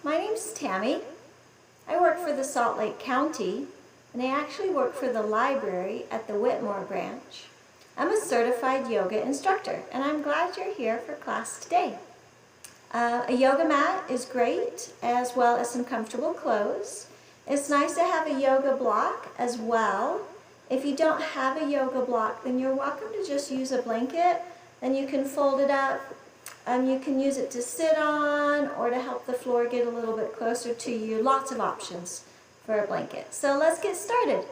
My name's Tammy. I work for the Salt Lake County, and I actually work for the library at the Whitmore branch. I'm a certified yoga instructor, and I'm glad you're here for class today. A yoga mat is great, as well as some comfortable clothes. It's nice to have a yoga block as well. If you don't have a yoga block, then you're welcome to just use a blanket, and you can fold it up. You can use it to sit on or to help the floor get a little bit closer to you. Lots of options for a blanket. So let's get started.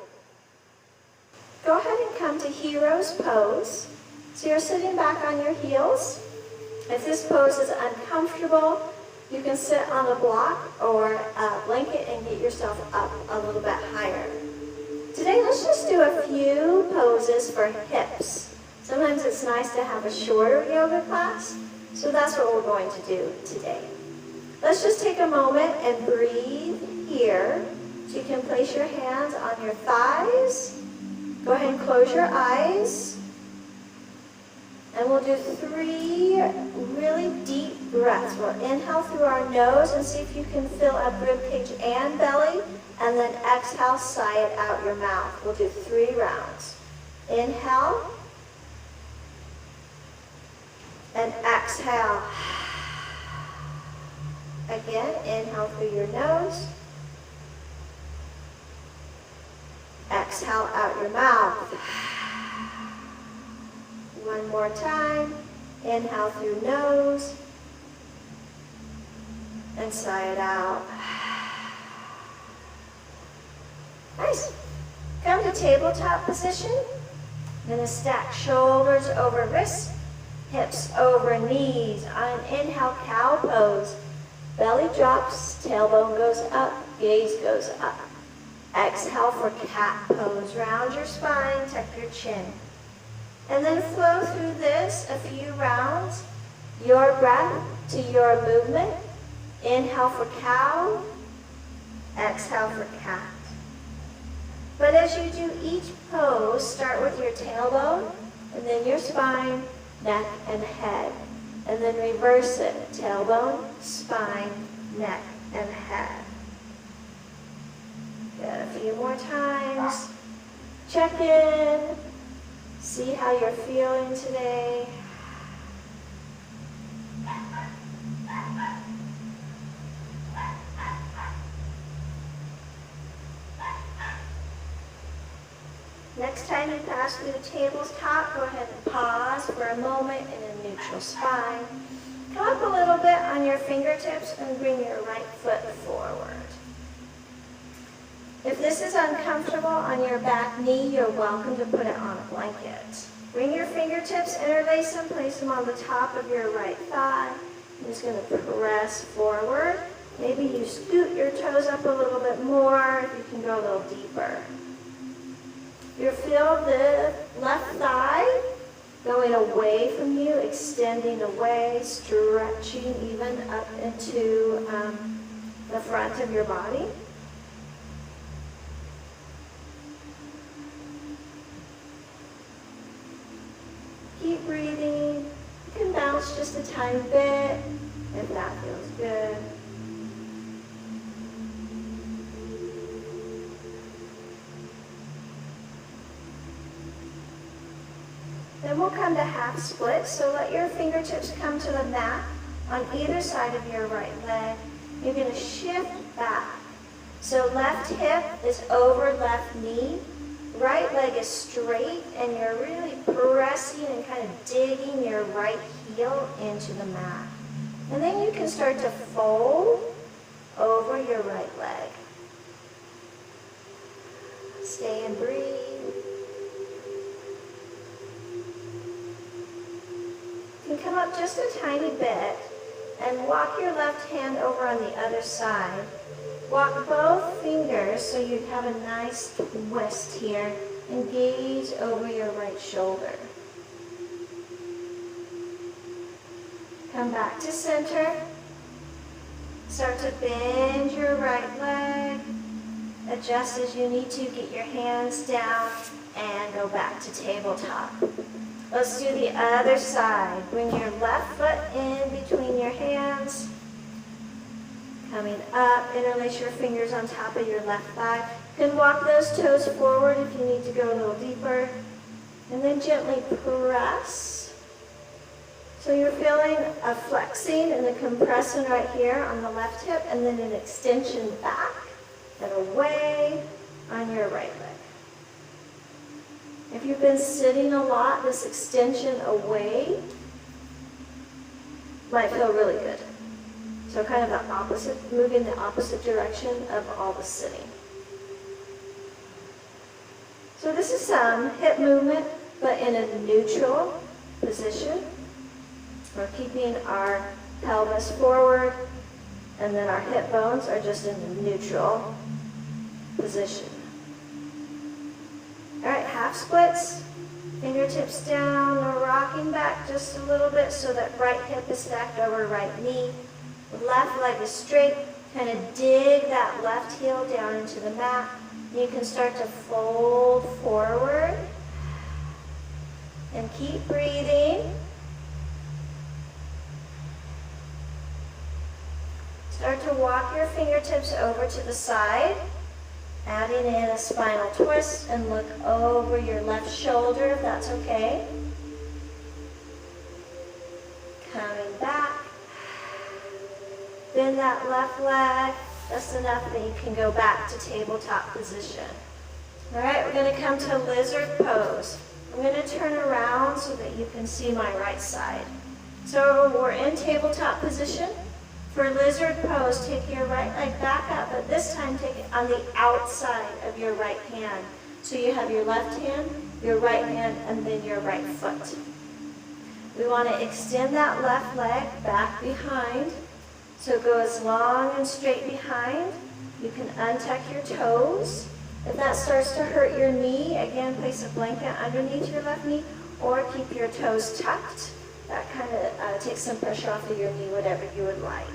Go ahead and come to Hero's Pose. So you're sitting back on your heels. If this pose is uncomfortable, you can sit on a block or a blanket and get yourself up a little bit higher. Today, let's just do a few poses for hips. Sometimes it's nice to have a shorter yoga class, so that's what we're going to do today. Let's just take a moment and breathe here. So you can place your hands on your thighs. Go ahead and close your eyes. And we'll do 3 really deep breaths. We'll inhale through our nose and see if you can fill up rib cage and belly. And then exhale, sigh it out your mouth. We'll do 3 rounds. Inhale. And exhale. Again, inhale through your nose. Exhale out your mouth. One more time. Inhale through nose. And sigh it out. Nice. Come to tabletop position. You're going to stack shoulders over wrists. Hips over knees. On an inhale, cow pose. Belly drops, tailbone goes up, gaze goes up. Exhale for cat pose. Round your spine, tuck your chin. And then flow through this a few rounds. Your breath to your movement. Inhale for cow. Exhale for cat. But as you do each pose, start with your tailbone and then your spine, neck, and head. And then reverse it. Tailbone, spine, neck, and head. Good. A few more times. Check in. See how you're feeling today. Next time you pass through the tabletop, go ahead and pause for a moment in a neutral spine. Come up a little bit on your fingertips and bring your right foot forward. If this is uncomfortable on your back knee, you're welcome to put it on a blanket. Bring your fingertips, interlace them, place them on the top of your right thigh. I'm just going to press forward. Maybe you scoot your toes up a little bit more if you can go a little deeper. You feel the left thigh going away from you, extending away, stretching even up into the front of your body. Keep breathing. You can bounce just a tiny bit if that feels good. Then we'll come to half split, so let your fingertips come to the mat on either side of your right leg. You're going to shift back. So left hip is over left knee. Right leg is straight, and you're really pressing and kind of digging your right heel into the mat. And then you can start to fold over your right leg. Stay and breathe. You can come up just a tiny bit and walk your left hand over on the other side. Walk both fingers so you have a nice twist here and gaze over your right shoulder. Come back to center. Start to bend your right leg. Adjust as you need to. Get your hands down and go back to tabletop. Let's do the other side. Bring your left foot in between your hands. Coming up, interlace your fingers on top of your left thigh. You can walk those toes forward if you need to go a little deeper. And then gently press. So you're feeling a flexing and a compressing right here on the left hip, and then an extension back and away on your right leg. If you've been sitting a lot, this extension away might feel really good. So kind of the opposite, moving the opposite direction of all the sitting. So this is some hip movement, but in a neutral position. We're keeping our pelvis forward, and then our hip bones are just in a neutral position. All right, half splits, fingertips down, we're rocking back just a little bit so that right hip is stacked over right knee. Left leg is straight, kind of dig that left heel down into the mat. You can start to fold forward and keep breathing. Start to walk your fingertips over to the side, adding in a spinal twist, and look over your left shoulder if that's okay. Coming back. Bend that left leg just enough that you can go back to tabletop position. All right, we're going to come to lizard pose. I'm going to turn around so that you can see my right side. So we're in tabletop position. For lizard pose, take your right leg back up, but this time take it on the outside of your right hand. So you have your left hand, your right hand, and then your right foot. We want to extend that left leg back behind. So go as long and straight behind. You can untuck your toes. If that starts to hurt your knee, again, place a blanket underneath your left knee, or keep your toes tucked. That kind of takes some pressure off of your knee, whatever you would like.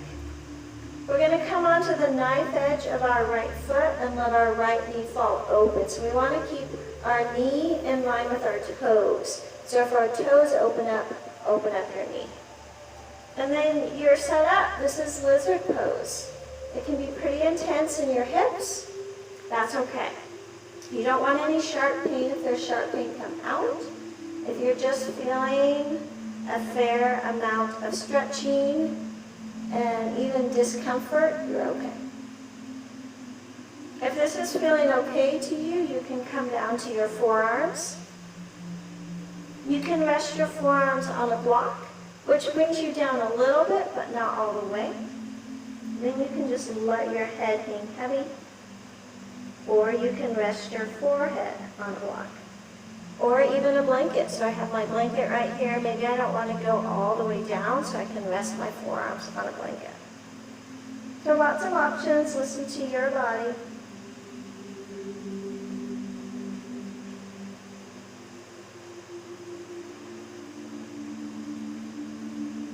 We're going to come onto the knife edge of our right foot and let our right knee fall open. So we want to keep our knee in line with our toes. So if our toes open up your knee. And then you're set up. This is lizard pose. It can be pretty intense in your hips. That's okay. You don't want any sharp pain. If there's sharp pain, come out. If you're just feeling a fair amount of stretching and even discomfort, you're okay. If this is feeling okay to you, you can come down to your forearms. You can rest your forearms on a block, which brings you down a little bit, but not all the way. Then you can just let your head hang heavy, or you can rest your forehead on a block, or even a blanket. So I have my blanket right here. Maybe I don't want to go all the way down, so I can rest my forearms on a blanket. So lots of options. Listen to your body.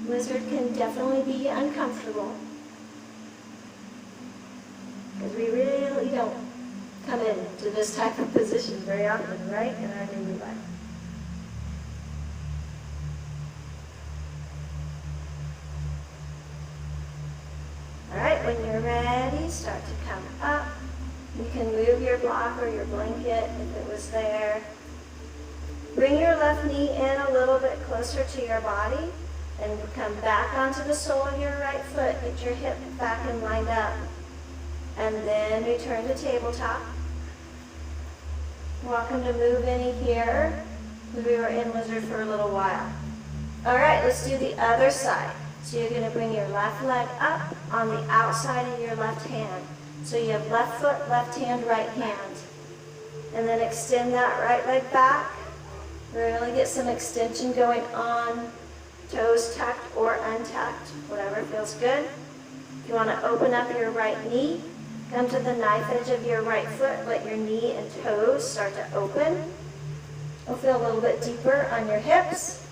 Lizard can definitely be uncomfortable because we really don't come into this type of position very often, right, in our daily life. All right, when you're ready, start to come up. You can move your block or your blanket if it was there. Bring your left knee in a little bit closer to your body. And come back onto the sole of your right foot. Get your hip back and lined up. And then return to tabletop. Welcome to Move Any here. We were in lizard for a little while. All right, let's do the other side. So you're going to bring your left leg up on the outside of your left hand. So you have left foot, left hand, right hand. And then extend that right leg back. Really get some extension going on. Toes tucked or untucked, whatever feels good. If you want to open up your right knee, come to the knife edge of your right foot, let your knee and toes start to open. You'll feel a little bit deeper on your hips.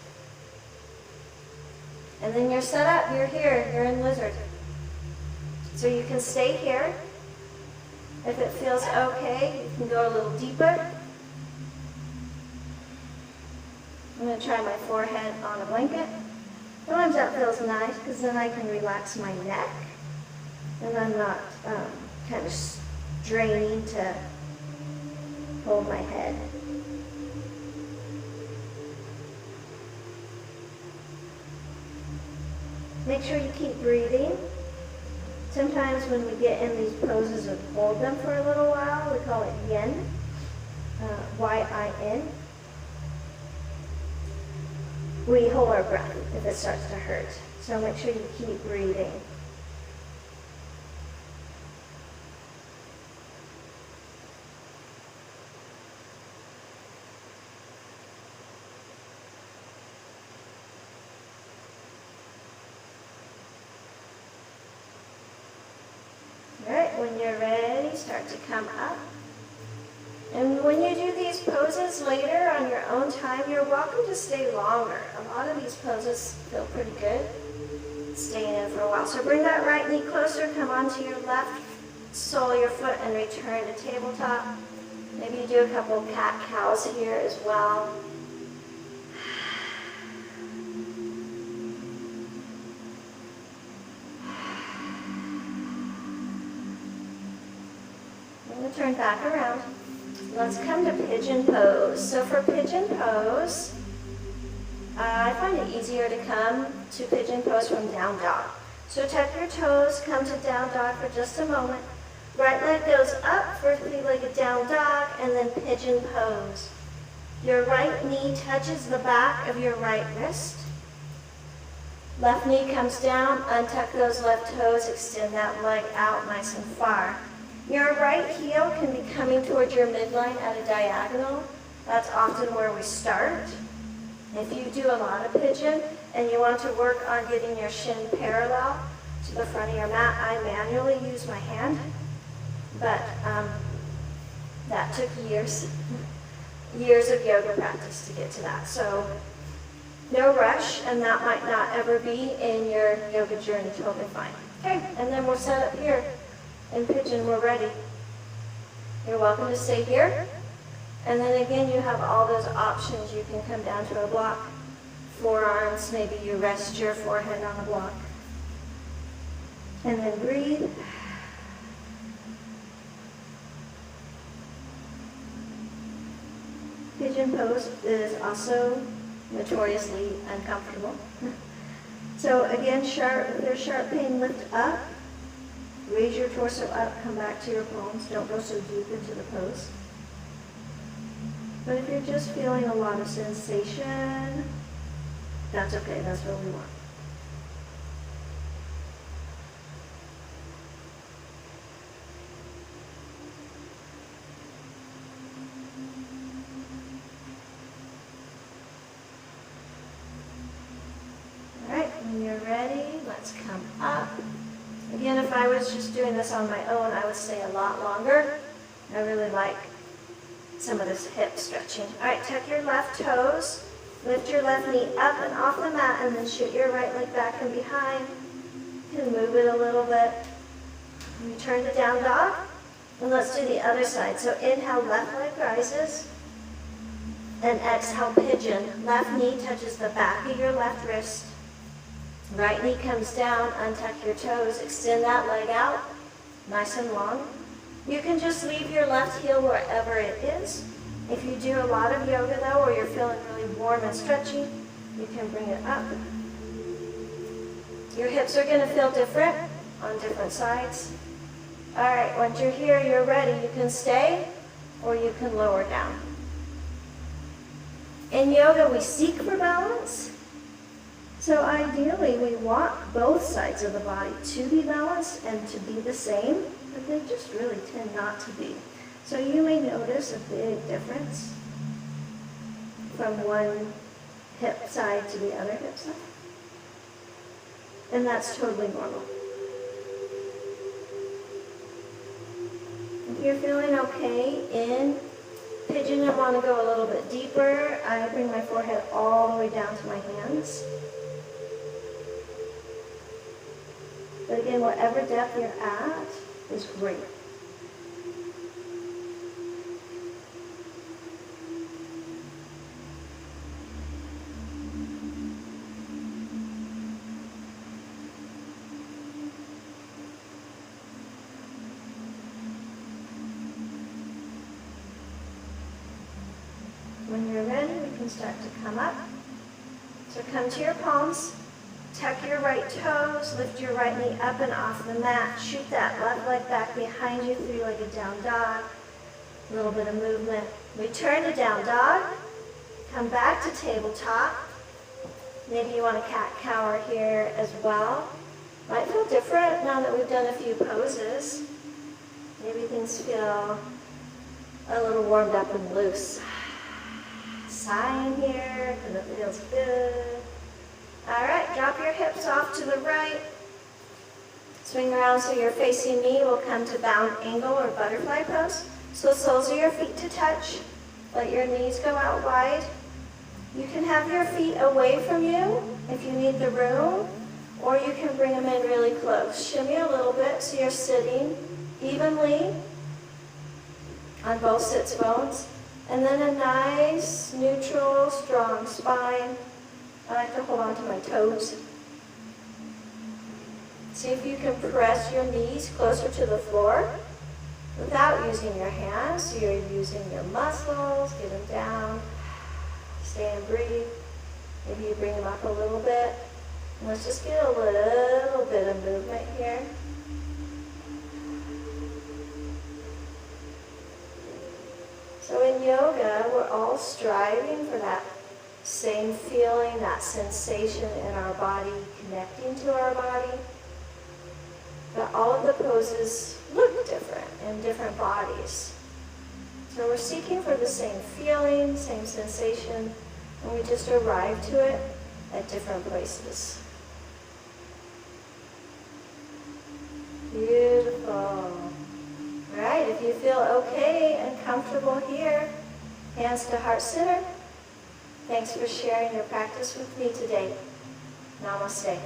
And then you're set up, you're here, you're in lizard. So you can stay here. If it feels okay, you can go a little deeper. I'm going to try my forehead on a blanket. Sometimes that feels nice because then I can relax my neck. And I'm not kind of straining to hold my head. Make sure you keep breathing. Sometimes when we get in these poses and hold them for a little while, we call it yin, Y-I-N. We hold our breath if it starts to hurt. So make sure you keep breathing. All right, when you're ready, start to come up. And when you do these poses later on your own time, you're welcome to stay longer. A lot of these poses feel pretty good, staying in for a while. So bring that right knee closer, come onto your left sole of your foot and return to tabletop. Maybe you do a couple cat-cows here as well. I'm going to turn back around. Let's come to Pigeon Pose. So for Pigeon Pose, I find it easier to come to Pigeon Pose from Down Dog. So tuck your toes, come to Down Dog for just a moment. Right leg goes up for three-legged Down Dog, and then Pigeon Pose. Your right knee touches the back of your right wrist. Left knee comes down, untuck those left toes, extend that leg out nice and far. Your right heel can be coming towards your midline at a diagonal. That's often where we start. If you do a lot of pigeon and you want to work on getting your shin parallel to the front of your mat, I manually use my hand, but that took years of yoga practice to get to that. So no rush, and that might not ever be in your yoga journey, totally fine. Okay, and then we'll set up here. In pigeon, we're ready. You're welcome to stay here. And then again, you have all those options. You can come down to a block, forearms, maybe you rest your forehead on a block. And then breathe. Pigeon pose is also notoriously uncomfortable. So again, if there's sharp pain, lift up. Raise your torso up, come back to your palms. Don't go so deep into the pose. But if you're just feeling a lot of sensation, that's okay, that's what we want. All right, when you're ready, let's come up. Again, if I was just doing this on my own, I would stay a lot longer. I really like some of this hip stretching. All right, tuck your left toes, lift your left knee up and off the mat, and then shoot your right leg back and behind. You can move it a little bit. Return to Down Dog, and let's do the other side. So inhale, left leg rises, and exhale, pigeon. Left knee touches the back of your left wrist. Right knee comes down, untuck your toes, extend that leg out, nice and long. You can just leave your left heel wherever it is. If you do a lot of yoga though, or you're feeling really warm and stretchy, you can bring it up. Your hips are going to feel different on different sides. All right, once you're here, you're ready. You can stay or you can lower down. In yoga, we seek for balance. So ideally, we want both sides of the body to be balanced and to be the same, but they just really tend not to be. So you may notice a big difference from one hip side to the other hip side. And that's totally normal. If you're feeling okay in pigeon and want to go a little bit deeper, I bring my forehead all the way down to my hands. But again, whatever depth you're at is great. When you're ready, we can start to come up. So come to your palms, tuck your right toes, lift your right knee up and off the mat, shoot that left leg back behind you, three-legged down dog. A little bit of movement. Return to down dog, come back to tabletop. Maybe you want a cat-cow here as well. Might feel different now that we've done a few poses. Maybe things feel a little warmed up and loose. Sigh in here, because it feels good. All right, drop your hips off to the right. Swing around so you're facing me. We'll come to bound angle or butterfly pose. So soles of your feet to touch. Let your knees go out wide. You can have your feet away from you if you need the room, or you can bring them in really close. Shimmy a little bit so you're sitting evenly on both sits bones. And then a nice, neutral, strong spine. I like to hold on to my toes. See if you can press your knees closer to the floor without using your hands. So you're using your muscles, get them down, stay and breathe. Maybe you bring them up a little bit. And let's just get a little bit of movement here. So in yoga, we're all striving for that same feeling, that sensation in our body, connecting to our body. But all of the poses look different in different bodies. So we're seeking for the same feeling, same sensation, and we just arrive to it at different places. Beautiful. All right, if you feel okay and comfortable here, hands to heart center. Thanks for sharing your practice with me today. Namaste.